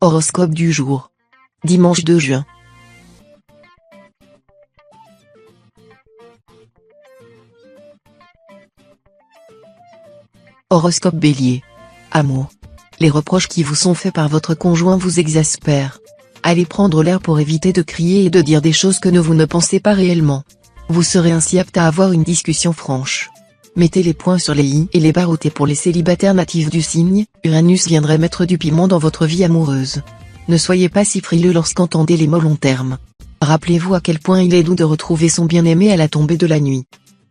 Horoscope du jour. Dimanche 2 juin. Horoscope Bélier. Amour. Les reproches qui vous sont faits par votre conjoint vous exaspèrent. Allez prendre l'air pour éviter de crier et de dire des choses que vous ne pensez pas réellement. Vous serez ainsi apte à avoir une discussion franche. Mettez les points sur les i et les barres au T pour les célibataires natifs du signe. Uranus viendrait mettre du piment dans votre vie amoureuse. Ne soyez pas si frileux lorsqu'entendez les mots long terme. Rappelez-vous à quel point il est doux de retrouver son bien-aimé à la tombée de la nuit.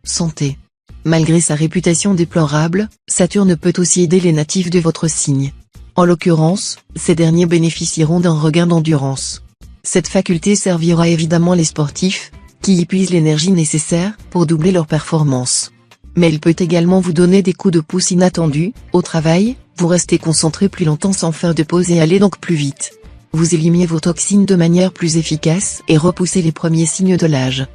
Santé. Malgré sa réputation déplorable, Saturne peut aussi aider les natifs de votre signe. En l'occurrence, ces derniers bénéficieront d'un regain d'endurance. Cette faculté servira évidemment les sportifs, qui y puisent l'énergie nécessaire pour doubler leur performance. Mais il peut également vous donner des coups de pouce inattendus. Au travail, vous restez concentré plus longtemps sans faire de pause et allez donc plus vite. Vous éliminez vos toxines de manière plus efficace et repoussez les premiers signes de l'âge.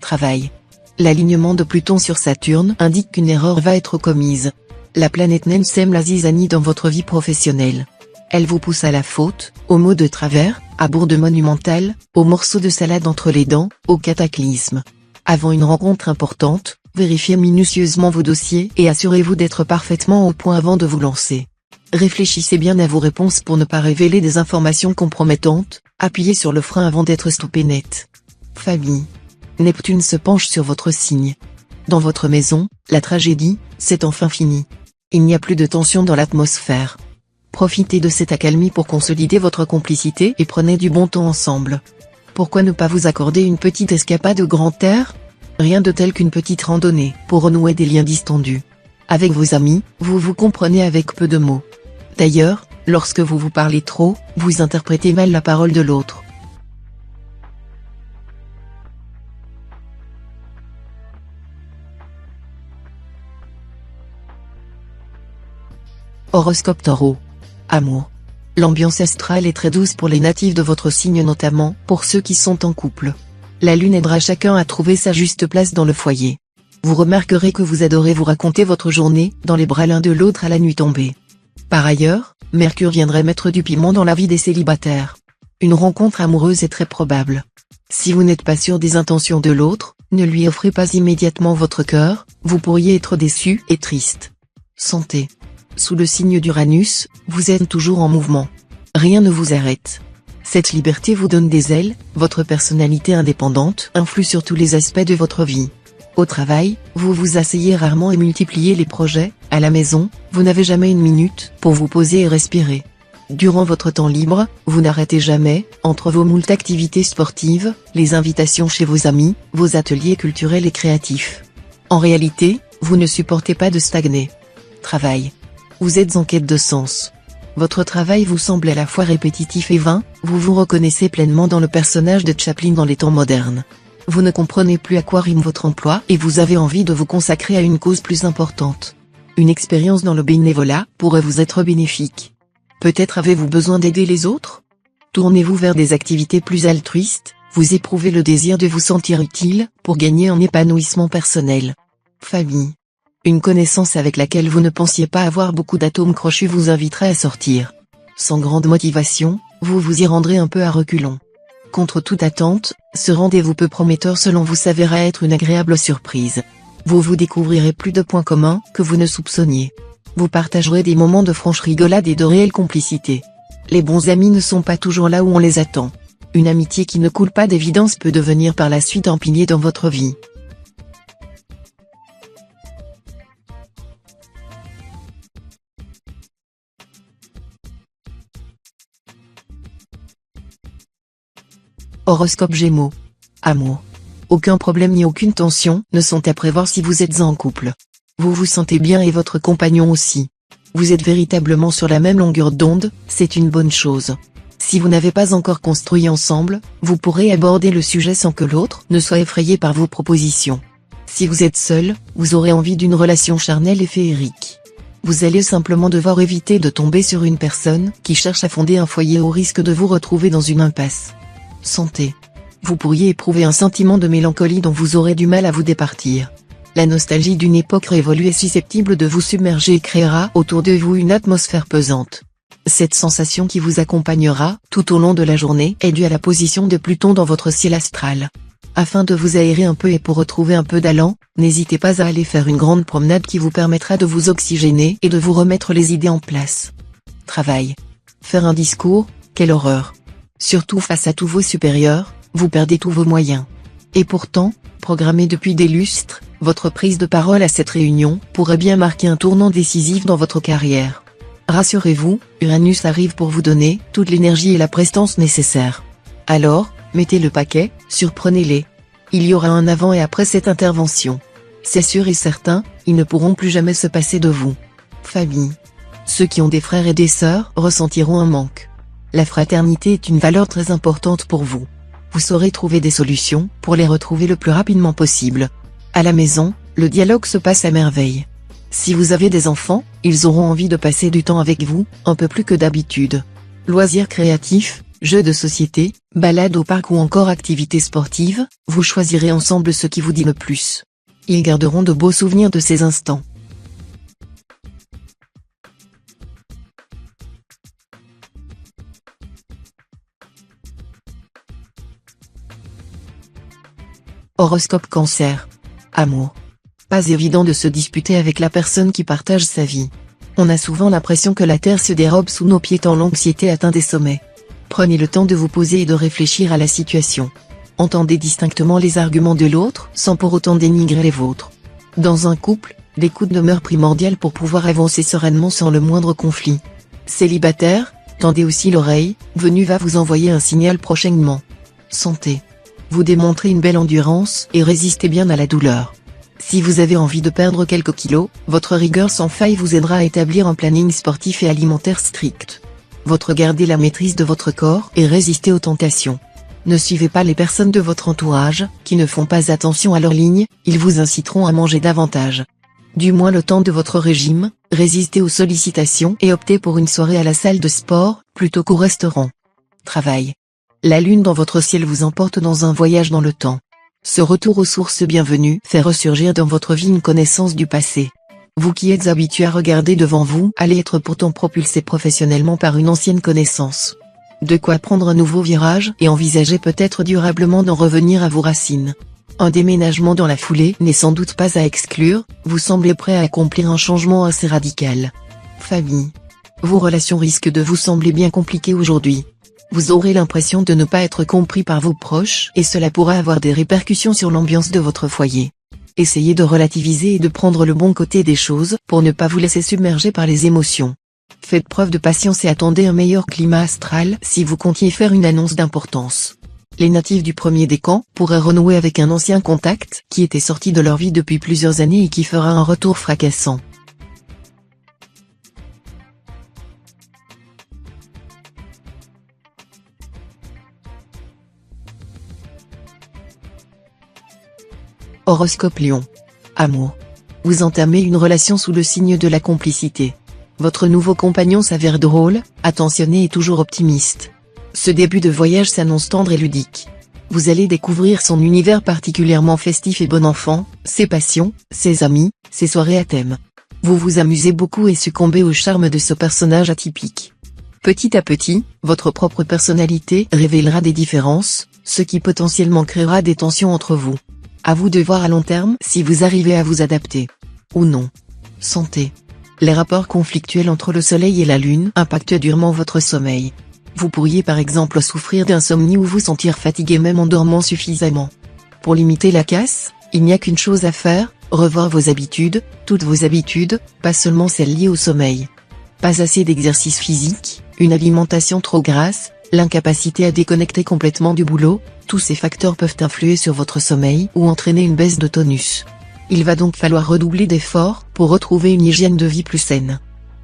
Travail. L'alignement de Pluton sur Saturne indique qu'une erreur va être commise. La planète naine sème la zizanie dans votre vie professionnelle. Elle vous pousse à la faute, aux mots de travers, à bourde monumentale, aux morceaux de salade entre les dents, au cataclysme. Avant une rencontre importante, vérifiez minutieusement vos dossiers et assurez-vous d'être parfaitement au point avant de vous lancer. Réfléchissez bien à vos réponses pour ne pas révéler des informations compromettantes, appuyez sur le frein avant d'être stoppé net. Famille. Neptune se penche sur votre signe. Dans votre maison, la tragédie, c'est enfin fini. Il n'y a plus de tension dans l'atmosphère. Profitez de cette accalmie pour consolider votre complicité et prenez du bon temps ensemble. Pourquoi ne pas vous accorder une petite escapade au grand air ? Rien de tel qu'une petite randonnée pour renouer des liens distendus. Avec vos amis, vous vous comprenez avec peu de mots. D'ailleurs, lorsque vous vous parlez trop, vous interprétez mal la parole de l'autre. Horoscope Taureau. Amour. L'ambiance astrale est très douce pour les natifs de votre signe, notamment pour ceux qui sont en couple. La lune aidera chacun à trouver sa juste place dans le foyer. Vous remarquerez que vous adorez vous raconter votre journée dans les bras l'un de l'autre à la nuit tombée. Par ailleurs, Mercure viendrait mettre du piment dans la vie des célibataires. Une rencontre amoureuse est très probable. Si vous n'êtes pas sûr des intentions de l'autre, ne lui offrez pas immédiatement votre cœur, vous pourriez être déçu et triste. Santé. Sous le signe d'Uranus, vous êtes toujours en mouvement. Rien ne vous arrête. Cette liberté vous donne des ailes, votre personnalité indépendante influe sur tous les aspects de votre vie. Au travail, vous vous asseyez rarement et multipliez les projets. À la maison, vous n'avez jamais une minute pour vous poser et respirer. Durant votre temps libre, vous n'arrêtez jamais, entre vos moult activités sportives, les invitations chez vos amis, vos ateliers culturels et créatifs. En réalité, vous ne supportez pas de stagner. Travail. Vous êtes en quête de sens. Votre travail vous semble à la fois répétitif et vain, vous vous reconnaissez pleinement dans le personnage de Chaplin dans les temps modernes. Vous ne comprenez plus à quoi rime votre emploi et vous avez envie de vous consacrer à une cause plus importante. Une expérience dans le bénévolat pourrait vous être bénéfique. Peut-être avez-vous besoin d'aider les autres ? Tournez-vous vers des activités plus altruistes, vous éprouvez le désir de vous sentir utile, pour gagner en épanouissement personnel. Famille. Une connaissance avec laquelle vous ne pensiez pas avoir beaucoup d'atomes crochus vous inviterait à sortir. Sans grande motivation, vous vous y rendrez un peu à reculons. Contre toute attente, ce rendez-vous peu prometteur selon vous s'avérera être une agréable surprise. Vous découvrirez plus de points communs que vous ne soupçonniez. Vous partagerez des moments de franche rigolade et de réelle complicité. Les bons amis ne sont pas toujours là où on les attend. Une amitié qui ne coule pas d'évidence peut devenir par la suite un pilier dans votre vie. Horoscope Gémeaux. Amour. Aucun problème ni aucune tension ne sont à prévoir si vous êtes en couple. Vous vous sentez bien et votre compagnon aussi. Vous êtes véritablement sur la même longueur d'onde, c'est une bonne chose. Si vous n'avez pas encore construit ensemble, vous pourrez aborder le sujet sans que l'autre ne soit effrayé par vos propositions. Si vous êtes seul, vous aurez envie d'une relation charnelle et féerique. Vous allez simplement devoir éviter de tomber sur une personne qui cherche à fonder un foyer au risque de vous retrouver dans une impasse. Santé. Vous pourriez éprouver un sentiment de mélancolie dont vous aurez du mal à vous départir. La nostalgie d'une époque révolue est susceptible de vous submerger et créera autour de vous une atmosphère pesante. Cette sensation qui vous accompagnera tout au long de la journée est due à la position de Pluton dans votre ciel astral. Afin de vous aérer un peu et pour retrouver un peu d'allant, n'hésitez pas à aller faire une grande promenade qui vous permettra de vous oxygéner et de vous remettre les idées en place. Travail. Faire un discours, quelle horreur. Surtout face à tous vos supérieurs, vous perdez tous vos moyens. Et pourtant, programmée depuis des lustres, votre prise de parole à cette réunion pourrait bien marquer un tournant décisif dans votre carrière. Rassurez-vous, Uranus arrive pour vous donner toute l'énergie et la prestance nécessaires. Alors, mettez le paquet, surprenez-les. Il y aura un avant et après cette intervention. C'est sûr et certain, ils ne pourront plus jamais se passer de vous. Famille. Ceux qui ont des frères et des sœurs ressentiront un manque. La fraternité est une valeur très importante pour vous. Vous saurez trouver des solutions pour les retrouver le plus rapidement possible. À la maison, le dialogue se passe à merveille. Si vous avez des enfants, ils auront envie de passer du temps avec vous, un peu plus que d'habitude. Loisirs créatifs, jeux de société, balades au parc ou encore activités sportives, vous choisirez ensemble ce qui vous dit le plus. Ils garderont de beaux souvenirs de ces instants. Horoscope Cancer. Amour. Pas évident de se disputer avec la personne qui partage sa vie. On a souvent l'impression que la terre se dérobe sous nos pieds tant l'anxiété atteint des sommets. Prenez le temps de vous poser et de réfléchir à la situation. Entendez distinctement les arguments de l'autre, sans pour autant dénigrer les vôtres. Dans un couple, l'écoute demeure primordiale pour pouvoir avancer sereinement sans le moindre conflit. Célibataire, tendez aussi l'oreille, Vénus va vous envoyer un signal prochainement. Santé. Vous démontrez une belle endurance et résistez bien à la douleur. Si vous avez envie de perdre quelques kilos, votre rigueur sans faille vous aidera à établir un planning sportif et alimentaire strict. Gardez la maîtrise de votre corps et résistez aux tentations. Ne suivez pas les personnes de votre entourage, qui ne font pas attention à leurs lignes, ils vous inciteront à manger davantage. Du moins le temps de votre régime, résistez aux sollicitations et optez pour une soirée à la salle de sport, plutôt qu'au restaurant. Travail. La lune dans votre ciel vous emporte dans un voyage dans le temps. Ce retour aux sources bienvenues fait ressurgir dans votre vie une connaissance du passé. Vous qui êtes habitué à regarder devant vous allez être pourtant propulsé professionnellement par une ancienne connaissance. De quoi prendre un nouveau virage et envisager peut-être durablement d'en revenir à vos racines. Un déménagement dans la foulée n'est sans doute pas à exclure, vous semblez prêt à accomplir un changement assez radical. Famille. Vos relations risquent de vous sembler bien compliquées aujourd'hui. Vous aurez l'impression de ne pas être compris par vos proches et cela pourra avoir des répercussions sur l'ambiance de votre foyer. Essayez de relativiser et de prendre le bon côté des choses pour ne pas vous laisser submerger par les émotions. Faites preuve de patience et attendez un meilleur climat astral si vous comptiez faire une annonce d'importance. Les natifs du premier décan pourraient renouer avec un ancien contact qui était sorti de leur vie depuis plusieurs années et qui fera un retour fracassant. Horoscope Lion. Amour. Vous entamez une relation sous le signe de la complicité. Votre nouveau compagnon s'avère drôle, attentionné et toujours optimiste. Ce début de voyage s'annonce tendre et ludique. Vous allez découvrir son univers particulièrement festif et bon enfant, ses passions, ses amis, ses soirées à thème. Vous vous amusez beaucoup et succombez au charme de ce personnage atypique. Petit à petit, votre propre personnalité révélera des différences, ce qui potentiellement créera des tensions entre vous. À vous de voir à long terme si vous arrivez à vous adapter. Ou non. Santé. Les rapports conflictuels entre le soleil et la lune impactent durement votre sommeil. Vous pourriez par exemple souffrir d'insomnie ou vous sentir fatigué même en dormant suffisamment. Pour limiter la casse, il n'y a qu'une chose à faire, revoir vos habitudes, toutes vos habitudes, pas seulement celles liées au sommeil. Pas assez d'exercice physique, une alimentation trop grasse, l'incapacité à déconnecter complètement du boulot, tous ces facteurs peuvent influer sur votre sommeil ou entraîner une baisse de tonus. Il va donc falloir redoubler d'efforts pour retrouver une hygiène de vie plus saine.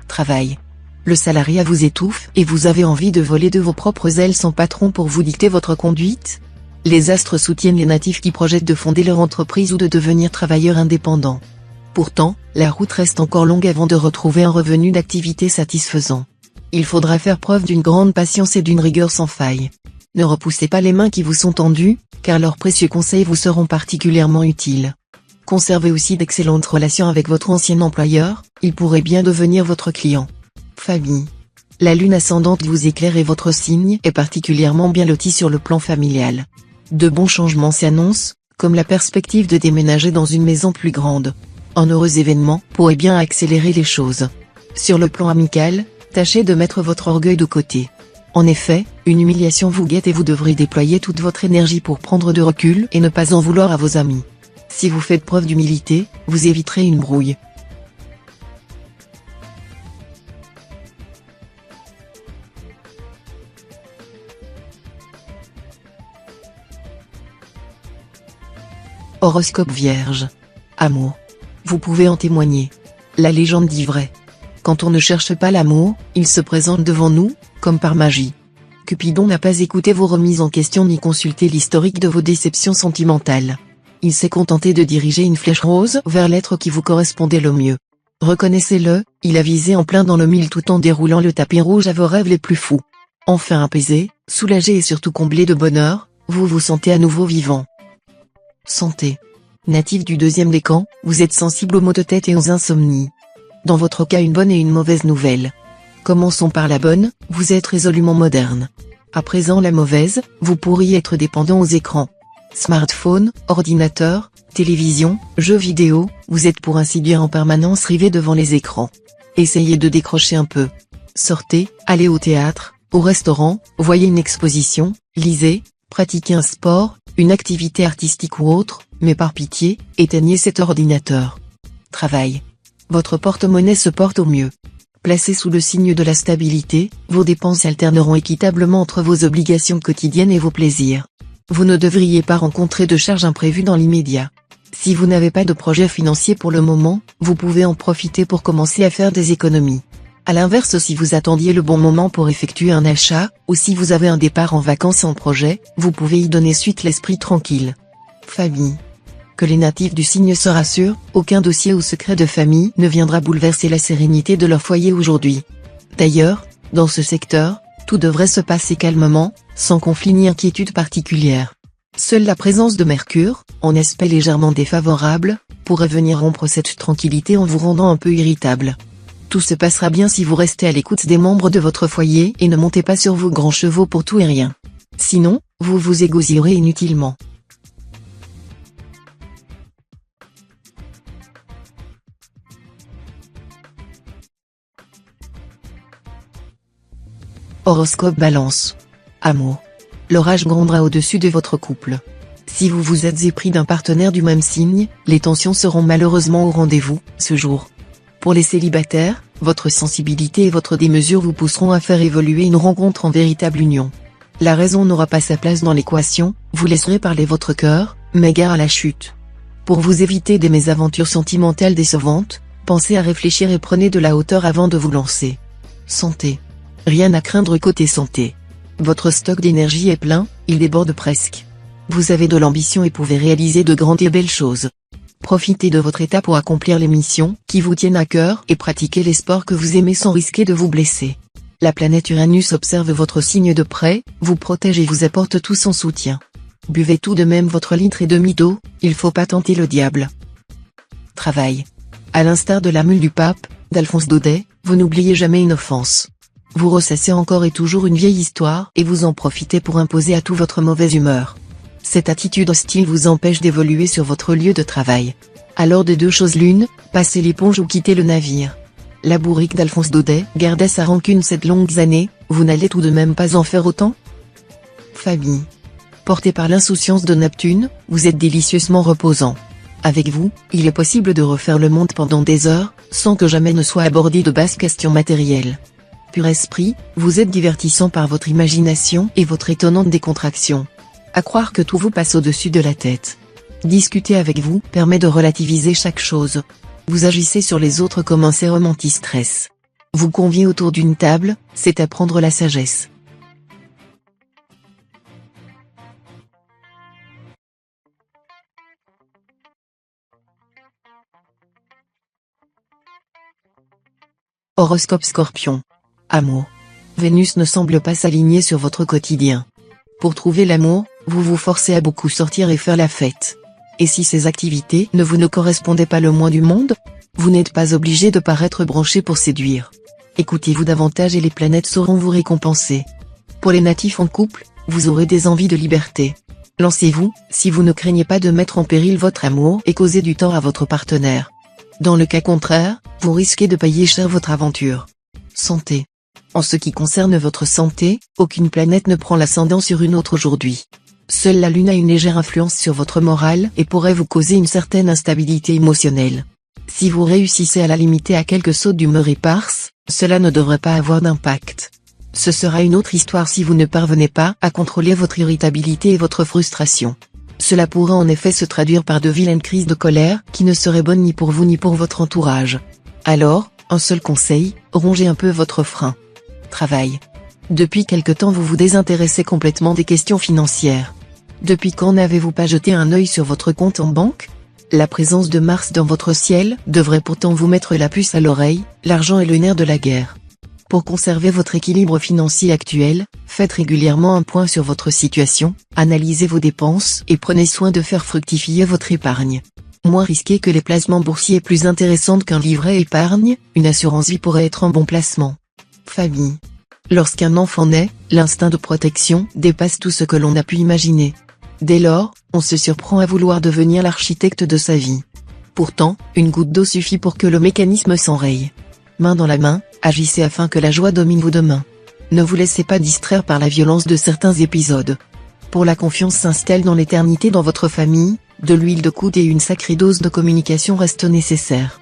Travail. Le salariat vous étouffe et vous avez envie de voler de vos propres ailes sans patron pour vous dicter votre conduite? Les astres soutiennent les natifs qui projettent de fonder leur entreprise ou de devenir travailleurs indépendants. Pourtant, la route reste encore longue avant de retrouver un revenu d'activité satisfaisant. Il faudra faire preuve d'une grande patience et d'une rigueur sans faille. Ne repoussez pas les mains qui vous sont tendues, car leurs précieux conseils vous seront particulièrement utiles. Conservez aussi d'excellentes relations avec votre ancien employeur, il pourrait bien devenir votre client. Famille. La lune ascendante vous éclaire et votre signe est particulièrement bien loti sur le plan familial. De bons changements s'annoncent, comme la perspective de déménager dans une maison plus grande. Un heureux événement pourrait bien accélérer les choses. Sur le plan amical, tâchez de mettre votre orgueil de côté. En effet, une humiliation vous guette et vous devrez déployer toute votre énergie pour prendre de recul et ne pas en vouloir à vos amis. Si vous faites preuve d'humilité, vous éviterez une brouille. Horoscope Vierge. Amour. Vous pouvez en témoigner. La légende dit vrai. Quand on ne cherche pas l'amour, il se présente devant nous, comme par magie. Cupidon n'a pas écouté vos remises en question ni consulté l'historique de vos déceptions sentimentales. Il s'est contenté de diriger une flèche rose vers l'être qui vous correspondait le mieux. Reconnaissez-le, il a visé en plein dans le mille tout en déroulant le tapis rouge à vos rêves les plus fous. Enfin apaisé, soulagé et surtout comblé de bonheur, vous vous sentez à nouveau vivant. Santé. Natif du deuxième décan, vous êtes sensible aux maux de tête et aux insomnies. Dans votre cas, une bonne et une mauvaise nouvelle. Commençons par la bonne, vous êtes résolument moderne. À présent la mauvaise, vous pourriez être dépendant aux écrans. Smartphone, ordinateur, télévision, jeux vidéo, vous êtes pour ainsi dire en permanence rivé devant les écrans. Essayez de décrocher un peu. Sortez, allez au théâtre, au restaurant, voyez une exposition, lisez, pratiquez un sport, une activité artistique ou autre, mais par pitié, éteignez cet ordinateur. Travail. Votre porte-monnaie se porte au mieux. Placé sous le signe de la stabilité, vos dépenses alterneront équitablement entre vos obligations quotidiennes et vos plaisirs. Vous ne devriez pas rencontrer de charges imprévues dans l'immédiat. Si vous n'avez pas de projet financier pour le moment, vous pouvez en profiter pour commencer à faire des économies. A l'inverse, si vous attendiez le bon moment pour effectuer un achat, ou si vous avez un départ en vacances en projet, vous pouvez y donner suite l'esprit tranquille. Famille. Que les natifs du signe se rassurent, aucun dossier ou secret de famille ne viendra bouleverser la sérénité de leur foyer aujourd'hui. D'ailleurs, dans ce secteur, tout devrait se passer calmement, sans conflit ni inquiétude particulière. Seule la présence de Mercure, en aspect légèrement défavorable, pourrait venir rompre cette tranquillité en vous rendant un peu irritable. Tout se passera bien si vous restez à l'écoute des membres de votre foyer et ne montez pas sur vos grands chevaux pour tout et rien. Sinon, vous vous égosillerez inutilement. Horoscope Balance. Amour. L'orage grondera au-dessus de votre couple. Si vous vous êtes épris d'un partenaire du même signe, les tensions seront malheureusement au rendez-vous, ce jour. Pour les célibataires, votre sensibilité et votre démesure vous pousseront à faire évoluer une rencontre en véritable union. La raison n'aura pas sa place dans l'équation, vous laisserez parler votre cœur, mais gare à la chute. Pour vous éviter des mésaventures sentimentales décevantes, pensez à réfléchir et prenez de la hauteur avant de vous lancer. Santé. Rien à craindre côté santé. Votre stock d'énergie est plein, il déborde presque. Vous avez de l'ambition et pouvez réaliser de grandes et belles choses. Profitez de votre état pour accomplir les missions qui vous tiennent à cœur et pratiquer les sports que vous aimez sans risquer de vous blesser. La planète Uranus observe votre signe de près, vous protège et vous apporte tout son soutien. Buvez tout de même votre litre et demi d'eau, il faut pas tenter le diable. Travail. À l'instar de la mule du pape, d'Alphonse Daudet, vous n'oubliez jamais une offense. Vous ressassez encore et toujours une vieille histoire et vous en profitez pour imposer à tout votre mauvaise humeur. Cette attitude hostile vous empêche d'évoluer sur votre lieu de travail. Alors de deux choses l'une, passez l'éponge ou quittez le navire. La bourrique d'Alphonse Daudet gardait sa rancune cette longues années, vous n'allez tout de même pas en faire autant? Famille. Porté par l'insouciance de Neptune, vous êtes délicieusement reposant. Avec vous, il est possible de refaire le monde pendant des heures, sans que jamais ne soit abordé de basses questions matérielles. Pur esprit, vous êtes divertissant par votre imagination et votre étonnante décontraction. À croire que tout vous passe au-dessus de la tête. Discuter avec vous permet de relativiser chaque chose. Vous agissez sur les autres comme un sérum anti-stress. Vous conviez autour d'une table, c'est apprendre la sagesse. Horoscope Scorpion. Amour. Vénus ne semble pas s'aligner sur votre quotidien. Pour trouver l'amour, vous vous forcez à beaucoup sortir et faire la fête. Et si ces activités ne vous correspondaient pas le moins du monde, vous n'êtes pas obligé de paraître branché pour séduire. Écoutez-vous davantage et les planètes sauront vous récompenser. Pour les natifs en couple, vous aurez des envies de liberté. Lancez-vous, si vous ne craignez pas de mettre en péril votre amour et causer du tort à votre partenaire. Dans le cas contraire, vous risquez de payer cher votre aventure. Santé. En ce qui concerne votre santé, aucune planète ne prend l'ascendant sur une autre aujourd'hui. Seule la Lune a une légère influence sur votre morale et pourrait vous causer une certaine instabilité émotionnelle. Si vous réussissez à la limiter à quelques sautes d'humeur éparses, cela ne devrait pas avoir d'impact. Ce sera une autre histoire si vous ne parvenez pas à contrôler votre irritabilité et votre frustration. Cela pourrait en effet se traduire par de vilaines crises de colère qui ne seraient bonnes ni pour vous ni pour votre entourage. Alors, un seul conseil, rongez un peu votre frein. Travail. Depuis quelque temps vous vous désintéressez complètement des questions financières. Depuis quand n'avez-vous pas jeté un œil sur votre compte en banque ? La présence de Mars dans votre ciel devrait pourtant vous mettre la puce à l'oreille, l'argent est le nerf de la guerre. Pour conserver votre équilibre financier actuel, faites régulièrement un point sur votre situation, analysez vos dépenses et prenez soin de faire fructifier votre épargne. Moins risqué que les placements boursiers, plus intéressante qu'un livret épargne, une assurance vie pourrait être un bon placement. Famille. Lorsqu'un enfant naît, l'instinct de protection dépasse tout ce que l'on a pu imaginer. Dès lors, on se surprend à vouloir devenir l'architecte de sa vie. Pourtant, une goutte d'eau suffit pour que le mécanisme s'enraye. Main dans la main, agissez afin que la joie domine vos demain. Ne vous laissez pas distraire par la violence de certains épisodes. Pour la confiance s'installe dans l'éternité dans votre famille, de l'huile de coude et une sacrée dose de communication restent nécessaires.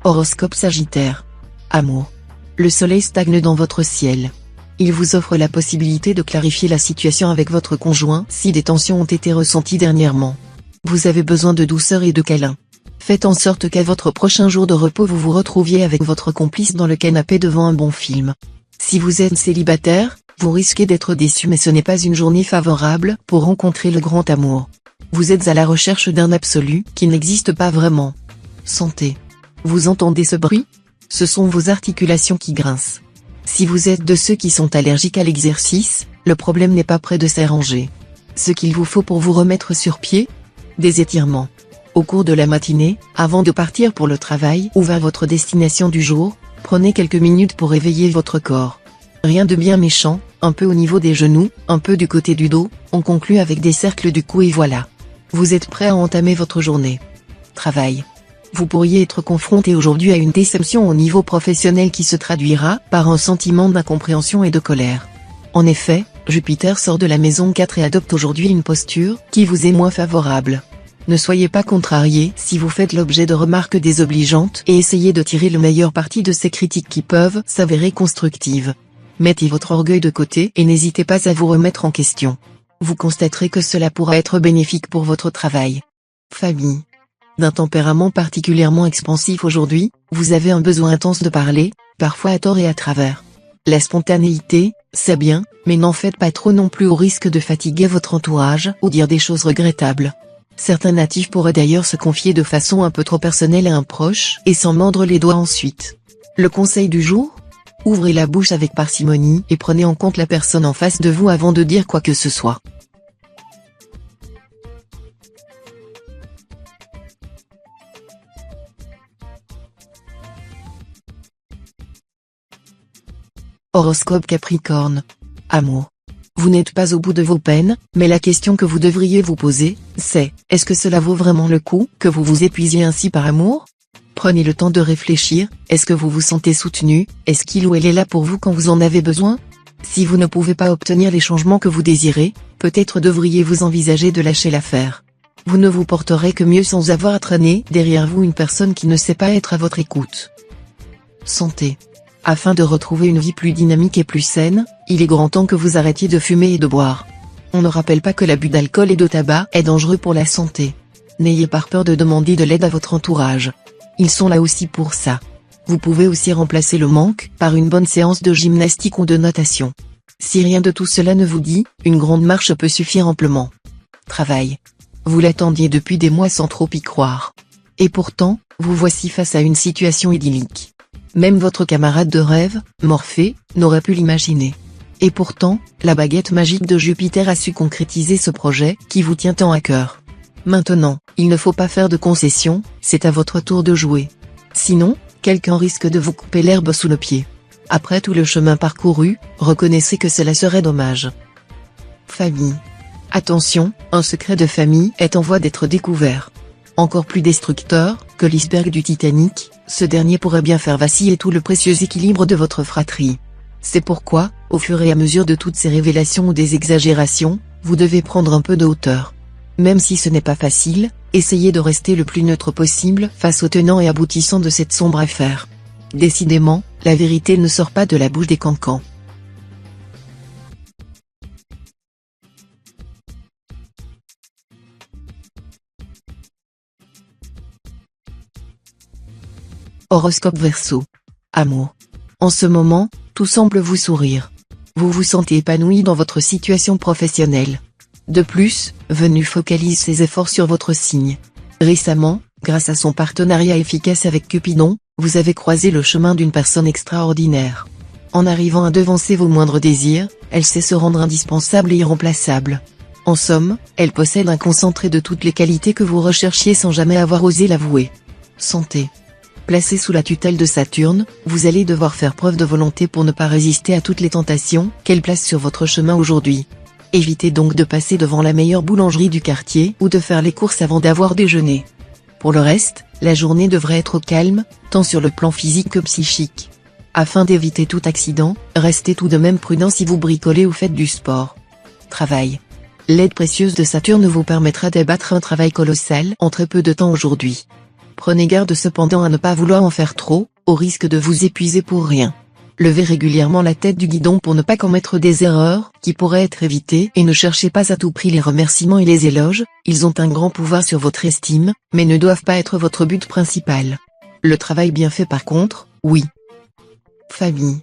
Horoscope Sagittaire. Amour. Le soleil stagne dans votre ciel. Il vous offre la possibilité de clarifier la situation avec votre conjoint si des tensions ont été ressenties dernièrement. Vous avez besoin de douceur et de câlin. Faites en sorte qu'à votre prochain jour de repos vous vous retrouviez avec votre complice dans le canapé devant un bon film. Si vous êtes célibataire, vous risquez d'être déçu mais ce n'est pas une journée favorable pour rencontrer le grand amour. Vous êtes à la recherche d'un absolu qui n'existe pas vraiment. Santé. Vous entendez ce bruit ? Ce sont vos articulations qui grincent. Si vous êtes de ceux qui sont allergiques à l'exercice, le problème n'est pas près de s'arranger. Ce qu'il vous faut pour vous remettre sur pied ? Des étirements. Au cours de la matinée, avant de partir pour le travail ou vers votre destination du jour, prenez quelques minutes pour éveiller votre corps. Rien de bien méchant, un peu au niveau des genoux, un peu du côté du dos, on conclut avec des cercles du cou et voilà. Vous êtes prêt à entamer votre journée. Travail. Vous pourriez être confronté aujourd'hui à une déception au niveau professionnel qui se traduira par un sentiment d'incompréhension et de colère. En effet, Jupiter sort de la maison 4 et adopte aujourd'hui une posture qui vous est moins favorable. Ne soyez pas contrarié si vous faites l'objet de remarques désobligeantes et essayez de tirer le meilleur parti de ces critiques qui peuvent s'avérer constructives. Mettez votre orgueil de côté et n'hésitez pas à vous remettre en question. Vous constaterez que cela pourra être bénéfique pour votre travail. Famille. D'un tempérament particulièrement expansif aujourd'hui, vous avez un besoin intense de parler, parfois à tort et à travers. La spontanéité, c'est bien, mais n'en faites pas trop non plus au risque de fatiguer votre entourage ou dire des choses regrettables. Certains natifs pourraient d'ailleurs se confier de façon un peu trop personnelle à un proche et s'en mordre les doigts ensuite. Le conseil du jour ? Ouvrez la bouche avec parcimonie et prenez en compte la personne en face de vous avant de dire quoi que ce soit. Horoscope Capricorne. Amour. Vous n'êtes pas au bout de vos peines, mais la question que vous devriez vous poser, c'est, est-ce que cela vaut vraiment le coup que vous vous épuisiez ainsi par amour ? Prenez le temps de réfléchir, est-ce que vous vous sentez soutenu, est-ce qu'il ou elle est là pour vous quand vous en avez besoin ? Si vous ne pouvez pas obtenir les changements que vous désirez, peut-être devriez-vous envisager de lâcher l'affaire. Vous ne vous porterez que mieux sans avoir à traîner derrière vous une personne qui ne sait pas être à votre écoute. Santé. Afin de retrouver une vie plus dynamique et plus saine, il est grand temps que vous arrêtiez de fumer et de boire. On ne rappelle pas que l'abus d'alcool et de tabac est dangereux pour la santé. N'ayez pas peur de demander de l'aide à votre entourage. Ils sont là aussi pour ça. Vous pouvez aussi remplacer le manque par une bonne séance de gymnastique ou de natation. Si rien de tout cela ne vous dit, une grande marche peut suffire amplement. Travail. Vous l'attendiez depuis des mois sans trop y croire. Et pourtant, vous voici face à une situation idyllique. Même votre camarade de rêve, Morphée, n'aurait pu l'imaginer. Et pourtant, la baguette magique de Jupiter a su concrétiser ce projet qui vous tient tant à cœur. Maintenant, il ne faut pas faire de concessions, c'est à votre tour de jouer. Sinon, quelqu'un risque de vous couper l'herbe sous le pied. Après tout le chemin parcouru, reconnaissez que cela serait dommage. Famille. Attention, un secret de famille est en voie d'être découvert. Encore plus destructeur que l'iceberg du Titanic, ce dernier pourrait bien faire vaciller tout le précieux équilibre de votre fratrie. C'est pourquoi, au fur et à mesure de toutes ces révélations ou des exagérations, vous devez prendre un peu de hauteur. Même si ce n'est pas facile, essayez de rester le plus neutre possible face aux tenants et aboutissants de cette sombre affaire. Décidément, la vérité ne sort pas de la bouche des cancans. Horoscope Verseau. Amour. En ce moment, tout semble vous sourire. Vous vous sentez épanoui dans votre situation professionnelle. De plus, Vénus focalise ses efforts sur votre signe. Récemment, grâce à son partenariat efficace avec Cupidon, vous avez croisé le chemin d'une personne extraordinaire. En arrivant à devancer vos moindres désirs, elle sait se rendre indispensable et irremplaçable. En somme, elle possède un concentré de toutes les qualités que vous recherchiez sans jamais avoir osé l'avouer. Santé. Placé sous la tutelle de Saturne, vous allez devoir faire preuve de volonté pour ne pas résister à toutes les tentations qu'elle place sur votre chemin aujourd'hui. Évitez donc de passer devant la meilleure boulangerie du quartier ou de faire les courses avant d'avoir déjeuné. Pour le reste, la journée devrait être calme, tant sur le plan physique que psychique. Afin d'éviter tout accident, restez tout de même prudent si vous bricolez ou faites du sport. Travail. L'aide précieuse de Saturne vous permettra d'abattre un travail colossal en très peu de temps aujourd'hui. Prenez garde cependant à ne pas vouloir en faire trop, au risque de vous épuiser pour rien. Levez régulièrement la tête du guidon pour ne pas commettre des erreurs qui pourraient être évitées et ne cherchez pas à tout prix les remerciements et les éloges, ils ont un grand pouvoir sur votre estime, mais ne doivent pas être votre but principal. Le travail bien fait par contre, oui. Famille.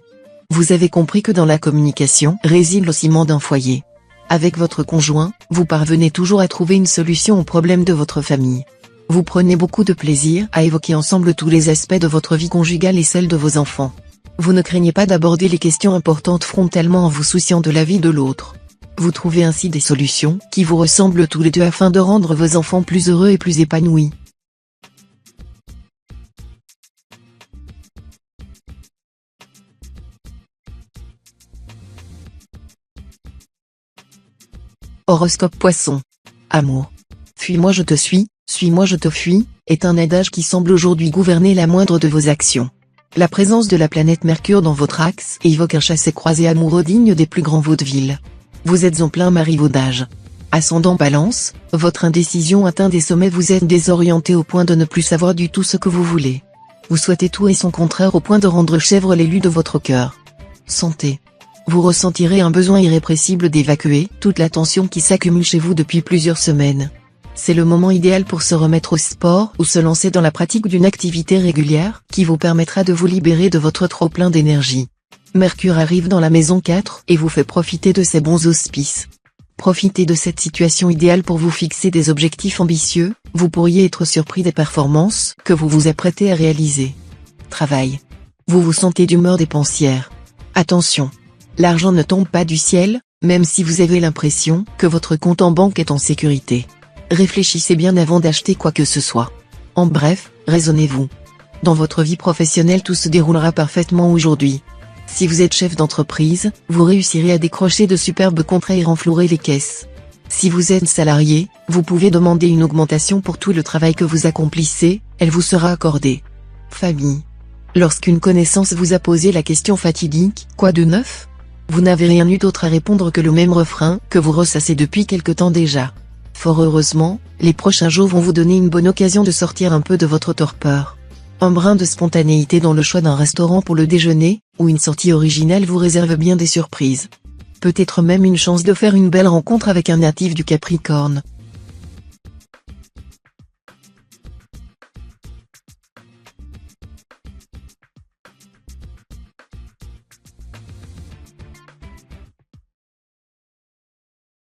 Vous avez compris que dans la communication réside le ciment d'un foyer. Avec votre conjoint, vous parvenez toujours à trouver une solution aux problèmes de votre famille. Vous prenez beaucoup de plaisir à évoquer ensemble tous les aspects de votre vie conjugale et celle de vos enfants. Vous ne craignez pas d'aborder les questions importantes frontalement en vous souciant de la vie de l'autre. Vous trouvez ainsi des solutions qui vous ressemblent tous les deux afin de rendre vos enfants plus heureux et plus épanouis. Horoscope Poisson. Amour. Fuis-moi je te suis-moi je te fuis, est un adage qui semble aujourd'hui gouverner la moindre de vos actions. La présence de la planète Mercure dans votre axe évoque un chassé-croisé amoureux digne des plus grands vaudevilles. Vous êtes en plein marivaudage. Ascendant Balance, votre indécision atteint des sommets, vous êtes désorienté au point de ne plus savoir du tout ce que vous voulez. Vous souhaitez tout et son contraire au point de rendre chèvre l'élu de votre cœur. Santé. Vous ressentirez un besoin irrépressible d'évacuer toute la tension qui s'accumule chez vous depuis plusieurs semaines. C'est le moment idéal pour se remettre au sport ou se lancer dans la pratique d'une activité régulière qui vous permettra de vous libérer de votre trop-plein d'énergie. Mercure arrive dans la maison 4 et vous fait profiter de ses bons auspices. Profitez de cette situation idéale pour vous fixer des objectifs ambitieux, vous pourriez être surpris des performances que vous vous apprêtez à réaliser. Travail. Vous vous sentez d'humeur dépensière. Attention. L'argent ne tombe pas du ciel, même si vous avez l'impression que votre compte en banque est en sécurité. Réfléchissez bien avant d'acheter quoi que ce soit. En bref, raisonnez-vous. Dans votre vie professionnelle tout se déroulera parfaitement aujourd'hui. Si vous êtes chef d'entreprise, vous réussirez à décrocher de superbes contrats et renflouer les caisses. Si vous êtes salarié, vous pouvez demander une augmentation pour tout le travail que vous accomplissez, elle vous sera accordée. Famille. Lorsqu'une connaissance vous a posé la question fatidique « Quoi de neuf ?», vous n'avez rien eu d'autre à répondre que le même refrain que vous ressassez depuis quelque temps déjà. Fort heureusement, les prochains jours vont vous donner une bonne occasion de sortir un peu de votre torpeur. Un brin de spontanéité dans le choix d'un restaurant pour le déjeuner, ou une sortie originale vous réserve bien des surprises. Peut-être même une chance de faire une belle rencontre avec un natif du Capricorne.